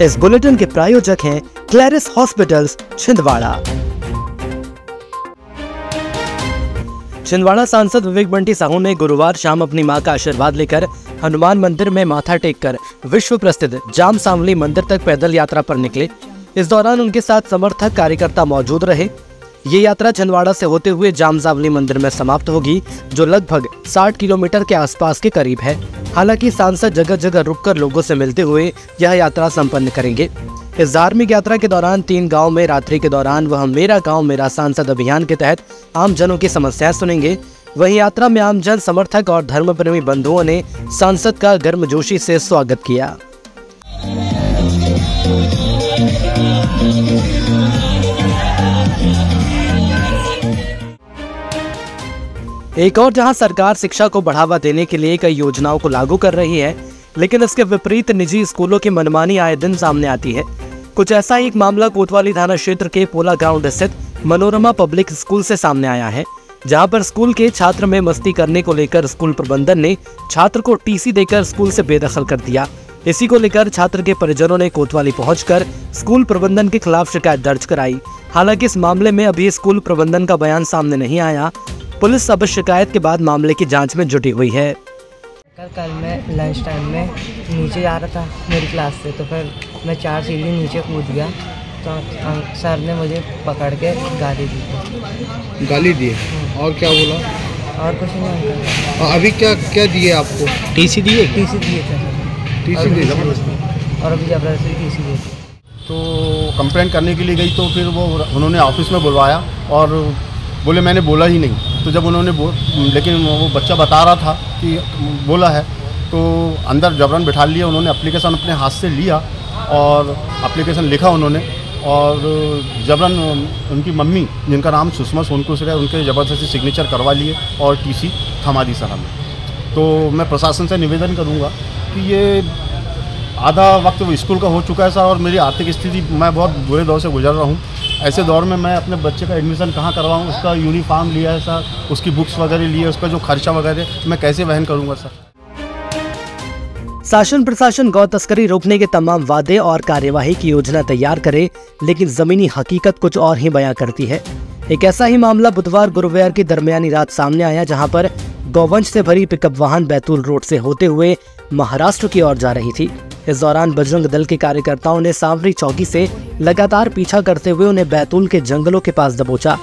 इस बुलेटिन के प्रायोजक हैं क्लैरिस हॉस्पिटल्स छिंदवाड़ा। छिंदवाड़ा सांसद विवेक बंटी साहू ने गुरुवार शाम अपनी मां का आशीर्वाद लेकर हनुमान मंदिर में माथा टेककर विश्व प्रसिद्ध जाम सांवली मंदिर तक पैदल यात्रा पर निकले। इस दौरान उनके साथ समर्थक कार्यकर्ता मौजूद रहे। ये यात्रा छिंदवाड़ा से होते हुए जाम सांवली मंदिर में समाप्त होगी, जो लगभग 60 किलोमीटर के आसपास के करीब है। हालांकि सांसद जगह जगह रुककर लोगों से मिलते हुए यह यात्रा संपन्न करेंगे। इस धार्मिक यात्रा के दौरान 3 गांव में रात्रि के दौरान वह मेरा गांव मेरा सांसद अभियान के तहत आम जनों की समस्याएं सुनेंगे। वहीं यात्रा में आम जन, समर्थक और धर्म प्रेमी बंधुओं ने सांसद का गर्मजोशी से स्वागत किया। एक और जहां सरकार शिक्षा को बढ़ावा देने के लिए कई योजनाओं को लागू कर रही है, लेकिन इसके विपरीत निजी स्कूलों की मनमानी आए दिन सामने आती है। कुछ ऐसा ही एक मामला कोतवाली थाना क्षेत्र के पोला ग्राउंड स्थित मनोरमा पब्लिक स्कूल से सामने आया है, जहां पर स्कूल के छात्र में मस्ती करने को लेकर स्कूल प्रबंधन ने छात्र को टीसी देकर स्कूल से बेदखल कर दिया। इसी को लेकर छात्र के परिजनों ने कोतवाली पहुंचकर स्कूल प्रबंधन के खिलाफ शिकायत दर्ज कराई। हालांकि इस मामले में अभी स्कूल प्रबंधन का बयान सामने नहीं आया। पुलिस अब शिकायत के बाद मामले की जांच में जुटी हुई है। कल मैं लंच टाइम में नीचे जा रहा था मेरी क्लास से, तो फिर मैं 4 सीढ़ी नीचे कूद गया, तो सर ने मुझे पकड़ के गाली दी। गाली दी? और क्या बोला? और कुछ नहीं। अभी क्या दिए आपको? टीसी दिए? टीसी दिए थे। टीसी दिए और अभी जबरदस्ती टीसी दिए। तो कंप्लेंट करने के लिए गई, तो फिर वो उन्होंने ऑफिस में बुलवाया और बोले मैंने बोला ही नहीं। तो जब उन्होंने लेकिन वो बच्चा बता रहा था कि बोला है, तो अंदर जबरन बिठा लिया उन्होंने। एप्लीकेशन अपने हाथ से लिया और एप्लीकेशन लिखा उन्होंने, और जबरन उनकी मम्मी जिनका नाम सुषमा सोनकुसर है, उनके ज़बरदस्ती सिग्नेचर करवा लिए और टीसी थमा दी सर हमें। तो मैं प्रशासन से निवेदन करूँगा कि ये आधा वक्त स्कूल का हो चुका है सर, और मेरी आर्थिक स्थिति, मैं बहुत बुरे दौर से गुजर रहा हूँ। ऐसे दौर में मैं अपने बच्चे का एडमिशन कहाँ करवाऊँ? उसका यूनिफॉर्म लिया है सर, उसकी बुक्स वगैरह लिए, उसका जो खर्चा वगैरह मैं कैसे वहन करूँगा सर? शासन प्रशासन गौ तस्करी रोकने के तमाम वादे और कार्यवाही की योजना तैयार करे, लेकिन जमीनी हकीकत कुछ और ही बयां करती है। एक ऐसा ही मामला बुधवार गुरुवार की दरमियानी रात सामने आया, जहां पर गौवंश से भरी पिकअप वाहन बैतूल रोड से होते हुए महाराष्ट्र की ओर जा रही थी। इस दौरान बजरंग दल के कार्यकर्ताओं ने सांवरी चौकी से लगातार पीछा करते हुए उन्हें बैतूल के जंगलों के पास दबोचा।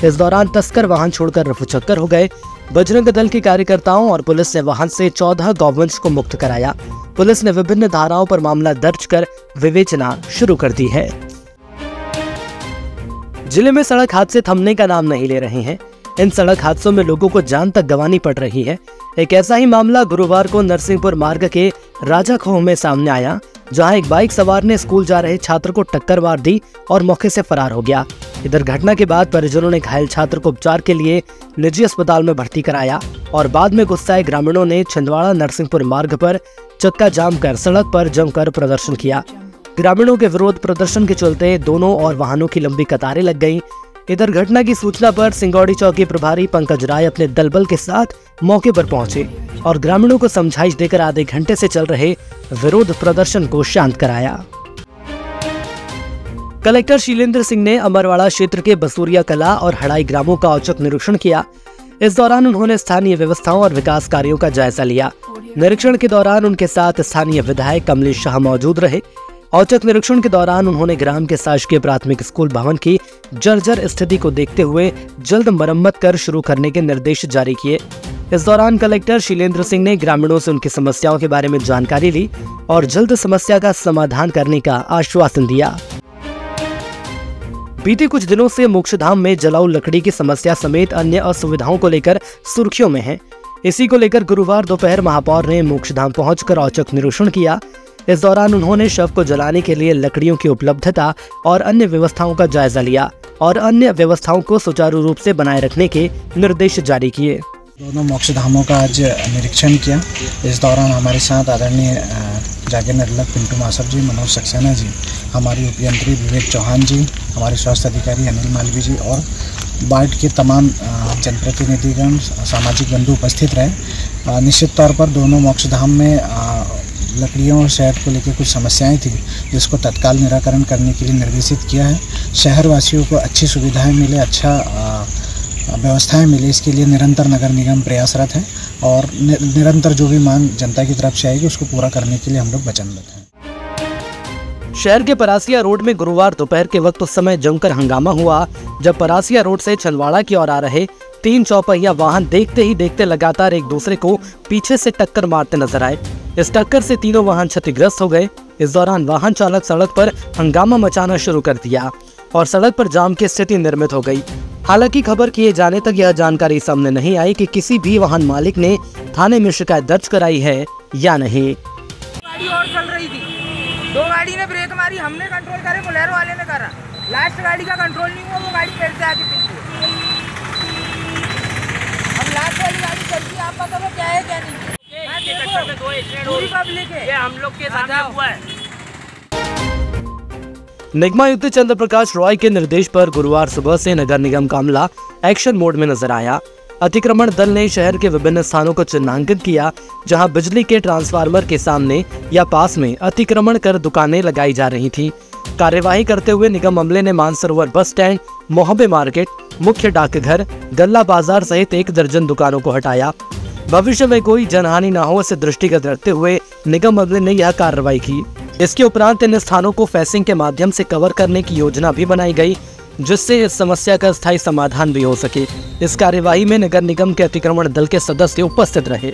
इस दौरान तस्कर वाहन छोड़कर रफूचक्कर हो गए। बजरंग दल के कार्यकर्ताओं और पुलिस ने वाहन से 14 गौवंश को मुक्त कराया। पुलिस ने विभिन्न धाराओं पर मामला दर्ज कर विवेचना शुरू कर दी है। जिले में सड़क हादसे थमने का नाम नहीं ले रहे हैं। इन सड़क हादसों में लोगों को जान तक गंवानी पड़ रही है। एक ऐसा ही मामला गुरुवार को नरसिंहपुर मार्ग के राजाखोह में सामने आया, जहां एक बाइक सवार ने स्कूल जा रहे छात्र को टक्कर मार दी और मौके से फरार हो गया। इधर घटना के बाद परिजनों ने घायल छात्र को उपचार के लिए निजी अस्पताल में भर्ती कराया और बाद में गुस्साए ग्रामीणों ने छिंदवाड़ा नरसिंहपुर मार्ग पर चक्का जाम कर सड़क पर जमकर प्रदर्शन किया। ग्रामीणों के विरोध प्रदर्शन के चलते दोनों और वाहनों की लंबी कतारें लग गईं। इधर घटना की सूचना पर सिंगौड़ी चौकी प्रभारी पंकज राय अपने दलबल के साथ मौके पर पहुंचे और ग्रामीणों को समझाइश देकर आधे घंटे से चल रहे विरोध प्रदर्शन को शांत कराया। कलेक्टर शीलेंद्र सिंह ने अमरवाड़ा क्षेत्र के बसूरिया कला और हड़ाई ग्रामों का औचक निरीक्षण किया। इस दौरान उन्होंने स्थानीय व्यवस्थाओं और विकास कार्यों का जायजा लिया। निरीक्षण के दौरान उनके साथ स्थानीय विधायक कमलेश शाह मौजूद रहे। औचक निरीक्षण के दौरान उन्होंने ग्राम के शासकीय प्राथमिक स्कूल भवन की जर्जर स्थिति को देखते हुए जल्द मरम्मत कर शुरू करने के निर्देश जारी किए। इस दौरान कलेक्टर शीलेंद्र सिंह ने ग्रामीणों से उनकी समस्याओं के बारे में जानकारी ली और जल्द समस्या का समाधान करने का आश्वासन दिया। बीते कुछ दिनों से मोक्षधाम में जलाऊ लकड़ी की समस्या समेत अन्य असुविधाओं को लेकर सुर्खियों में है। इसी को लेकर गुरुवार दोपहर महापौर ने मोक्षधाम पहुंचकर औचक निरीक्षण किया। इस दौरान उन्होंने शव को जलाने के लिए लकड़ियों की उपलब्धता और अन्य व्यवस्थाओं का जायजा लिया और अन्य व्यवस्थाओं को सुचारू रूप से बनाए रखने के निर्देश जारी किए। दोनों मोक्षधामों का आज निरीक्षण किया। इस दौरान हमारे साथ आदरणीय जागेर निर्लक पिंटू मासर जी, मनोज सक्सेना जी, हमारी उपयंत्री विवेक चौहान जी, हमारे स्वास्थ्य अधिकारी अनिल मालवी जी और वार्ड के तमाम जनप्रतिनिधिगण, सामाजिक बंधु उपस्थित रहे। निश्चित तौर पर दोनों मोक्षधाम में लकड़ियों और शहर को लेकर कुछ समस्याएं थी, जिसको तत्काल निराकरण करने के लिए निर्देशित किया है। शहरवासियों को अच्छी सुविधाएं मिले, अच्छा व्यवस्थाएं मिले, इसके लिए निरंतर नगर निगम प्रयासरत है और निरंतर जो भी मांग जनता की तरफ से आएगी उसको पूरा करने के लिए हम लोग वचनबद्ध हैं। शहर के परासिया रोड में गुरुवार दोपहर के वक्त उस समय जमकर हंगामा हुआ जब परासिया रोड से छिंदवाड़ा की ओर आ रहे 3 चौपहिया वाहन देखते ही देखते लगातार एक दूसरे को पीछे से टक्कर मारते नजर आए। इस टक्कर से तीनों वाहन क्षतिग्रस्त हो गए। इस दौरान वाहन चालक सड़क पर हंगामा मचाना शुरू कर दिया और सड़क पर जाम की स्थिति निर्मित हो गई। हालांकि खबर किए जाने तक यह जानकारी सामने नहीं आई कि किसी भी वाहन मालिक ने थाने में शिकायत दर्ज कराई है या नहीं। गाड़ी और चल रही थी, 2 गाड़ी ने ब्रेक मारी, हमने कंट्रोल करे, बोलेरो वाले ने करा, लास्ट गाड़ी का कंट्रोल नहीं हुआ, वो गाड़ी पेड़ से आके पिट गई। अब लास्ट वाली गाड़ी चलती, आप बताओ क्या है क्या नहीं। पूरी पब्लिक है, ये हम लोग के सामने हुआ है। निगमायुक्त चंद्र प्रकाश रॉय के निर्देश पर गुरुवार सुबह से नगर निगम का अमला एक्शन मोड में नजर आया। अतिक्रमण दल ने शहर के विभिन्न स्थानों को चिन्हांकित किया जहां बिजली के ट्रांसफार्मर के सामने या पास में अतिक्रमण कर दुकानें लगाई जा रही थीं। कार्यवाही करते हुए निगम अमले ने मानसरोवर बस स्टैंड, मोहब्बे मार्केट, मुख्य डाकघर, गल्ला बाजार सहित 1 दर्जन दुकानों को हटाया। भविष्य में कोई जनहानि न हो इसे दृष्टिगत रखते हुए निगम अमले ने यह कार्रवाई की। इसके उपरांत इन स्थानों को फेंसिंग के माध्यम से कवर करने की योजना भी बनाई गई, जिससे इस समस्या का स्थायी समाधान भी हो सके। इस कार्यवाही में नगर निगम के अतिक्रमण दल के सदस्य उपस्थित रहे।